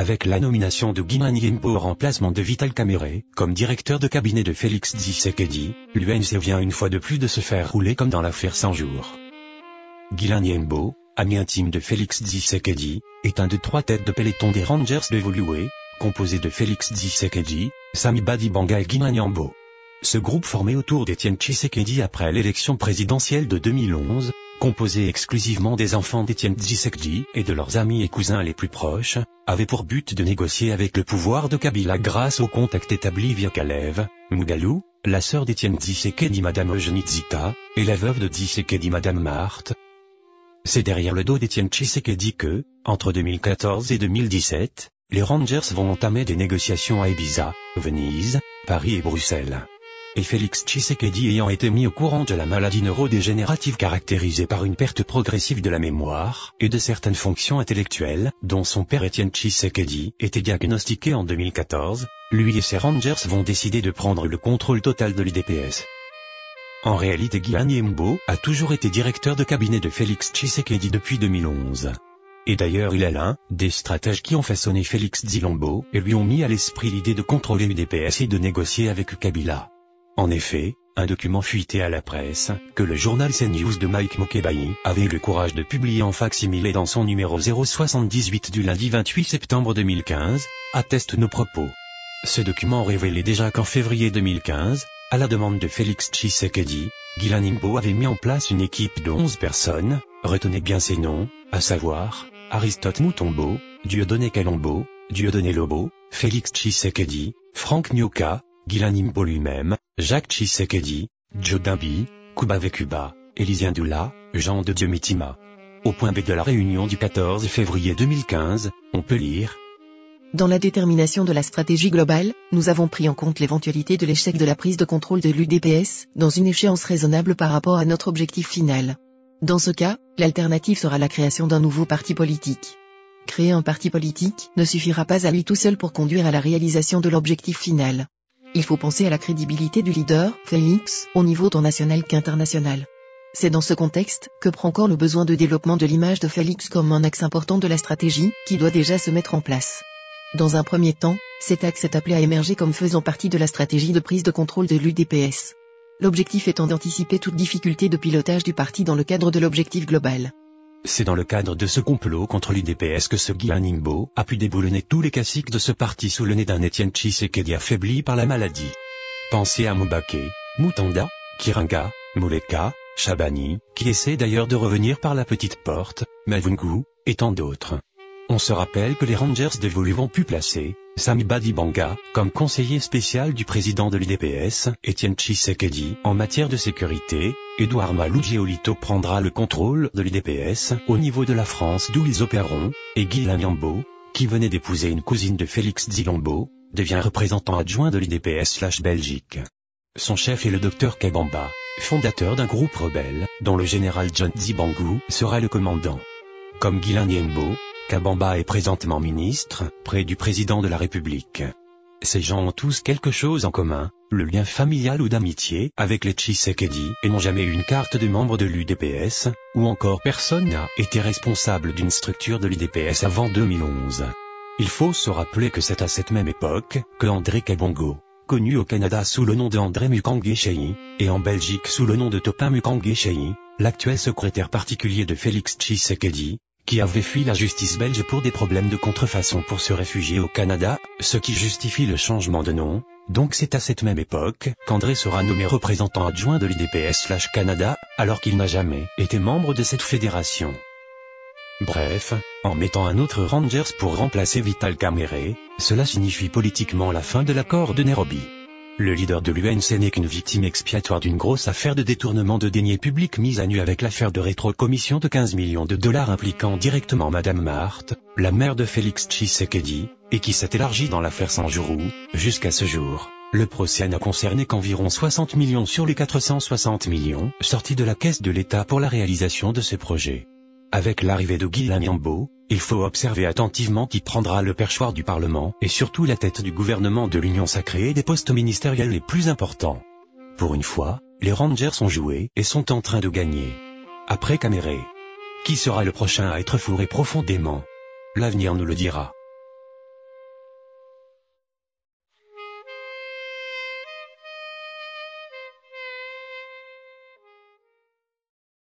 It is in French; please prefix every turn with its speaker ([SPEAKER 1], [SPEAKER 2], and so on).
[SPEAKER 1] avec la nomination de Guilain Nyembo au remplacement de Vital Kamerhe, comme directeur de cabinet de Félix Tshisekedi, l'UNC vient une fois de plus de se faire rouler comme dans l'affaire 100 jours. Guilain Nyembo, ami intime de Félix Tshisekedi, est un des 3 têtes de peloton des Rangers de Evolué, composé de Félix Tshisekedi, Sami Badibanga et Guilain Nyembo. Ce groupe formé autour d'Étienne Tshisekedi après l'élection présidentielle de 2011, composé exclusivement des enfants d'Étienne Tshisekedi et de leurs amis et cousins les plus proches, avait pour but de négocier avec le pouvoir de Kabila grâce aux contacts établis via Kalev, Mougalou, la sœur d'Étienne Tshisekedi Madame Eugénie Zita, et la veuve de Tshisekedi Madame Marthe. C'est derrière le dos d'Étienne Tshisekedi que, entre 2014 et 2017, les Rangers vont entamer des négociations à Ibiza, Venise, Paris et Bruxelles. Et Félix Tshisekedi ayant été mis au courant de la maladie neurodégénérative caractérisée par une perte progressive de la mémoire et de certaines fonctions intellectuelles, dont son père Étienne Tshisekedi était diagnostiqué en 2014, lui et ses Rangers vont décider de prendre le contrôle total de l'UDPS. En réalité Guilain Nyembo a toujours été directeur de cabinet de Félix Tshisekedi depuis 2011. Et d'ailleurs il est l'un des stratèges qui ont façonné Félix Tshilombo et lui ont mis à l'esprit l'idée de contrôler l'UDPS et de négocier avec Kabila. En effet, un document fuité à la presse, que le journal CNews de Mike Mokebayi avait eu le courage de publier en fac-similé dans son numéro 078 du lundi 28 septembre 2015, atteste nos propos. Ce document révélait déjà qu'en février 2015, à la demande de Félix Tshisekedi, Guilain Nyembo avait mis en place une équipe de 11 personnes, retenez bien ces noms, à savoir, Aristote Mutombo, Dieudonné Kalombo, Dieudonné Lobo, Félix Tshisekedi, Franck Nyoka, Guilain Nyembo lui-même, Jacques Tshisekedi, Joe Dimbi, Kuba Vekuba, Élisien Doula, Jean de Dieu Mitima. Au point B de la réunion du 14 février 2015, on peut lire:
[SPEAKER 2] Dans la détermination de la stratégie globale, nous avons pris en compte l'éventualité de l'échec de la prise de contrôle de l'UDPS, dans une échéance raisonnable par rapport à notre objectif final. Dans ce cas, l'alternative sera la création d'un nouveau parti politique. Créer un parti politique ne suffira pas à lui tout seul pour conduire à la réalisation de l'objectif final. Il faut penser à la crédibilité du leader, Félix, au niveau tant national qu'international. C'est dans ce contexte que prend corps le besoin de développement de l'image de Félix comme un axe important de la stratégie, qui doit déjà se mettre en place. Dans un premier temps, cet axe est appelé à émerger comme faisant partie de la stratégie de prise de contrôle de l'UDPS. L'objectif étant d'anticiper toute difficulté de pilotage du parti dans le cadre de l'objectif global.
[SPEAKER 1] C'est dans le cadre de ce complot contre l'UDPS que ce Guilain Nyembo a pu déboulonner tous les caciques de ce parti sous le nez d'un Étienne Tshisekedi affaibli par la maladie. Pensez à Moubaké, Moutanda, Kiringa, Mouleka, Chabani, qui essaie d'ailleurs de revenir par la petite porte, Mavungu, et tant d'autres. On se rappelle que les Rangers d'Evolué vont pu placer Sami Badibanga comme conseiller spécial du président de l'UDPS, Étienne Tshisekedi, en matière de sécurité. Edouard Malou Giolito prendra le contrôle de l'UDPS au niveau de la France d'où ils opéreront, et Guilain Nyembo, qui venait d'épouser une cousine de Félix Tshilombo, devient représentant adjoint de l'UDPS/Belgique. Son chef est le docteur Kabamba, fondateur d'un groupe rebelle, dont le général John Zibangu sera le commandant. Comme Guilain Nyembo, Kabamba est présentement ministre, près du président de la République. Ces gens ont tous quelque chose en commun, le lien familial ou d'amitié avec les Tshisekedi et n'ont jamais eu une carte de membre de l'UDPS, ou encore personne n'a été responsable d'une structure de l'UDPS avant 2011. Il faut se rappeler que c'est à cette même époque que André Kabongo, connu au Canada sous le nom de André Mukange Chahi, et en Belgique sous le nom de Topin Mukange Chahi, l'actuel secrétaire particulier de Félix Tshisekedi, qui avait fui la justice belge pour des problèmes de contrefaçon pour se réfugier au Canada, ce qui justifie le changement de nom. Donc c'est à cette même époque qu'André sera nommé représentant adjoint de l'UDPS/Canada, alors qu'il n'a jamais été membre de cette fédération. Bref, en mettant un autre Rangers pour remplacer Vital Kamerhe, cela signifie politiquement la fin de l'accord de Nairobi. Le leader de l'UNC n'est qu'une victime expiatoire d'une grosse affaire de détournement de deniers publics mise à nu avec l'affaire de rétrocommission de 15 millions de dollars impliquant directement Madame Marthe, la mère de Félix Tshisekedi, et qui s'est élargie dans l'affaire Sanjourou. Jusqu'à ce jour, le procès n'a concerné qu'environ 60 millions sur les 460 millions sortis de la caisse de l'État pour la réalisation de ce projet. Avec l'arrivée de Guilain Nyembo, il faut observer attentivement qui prendra le perchoir du Parlement et surtout la tête du gouvernement de l'Union sacrée et des postes ministériels les plus importants. Pour une fois, les Rangers ont joué et sont en train de gagner. Après Kamerhe, qui sera le prochain à être fourré profondément? L'avenir nous le dira.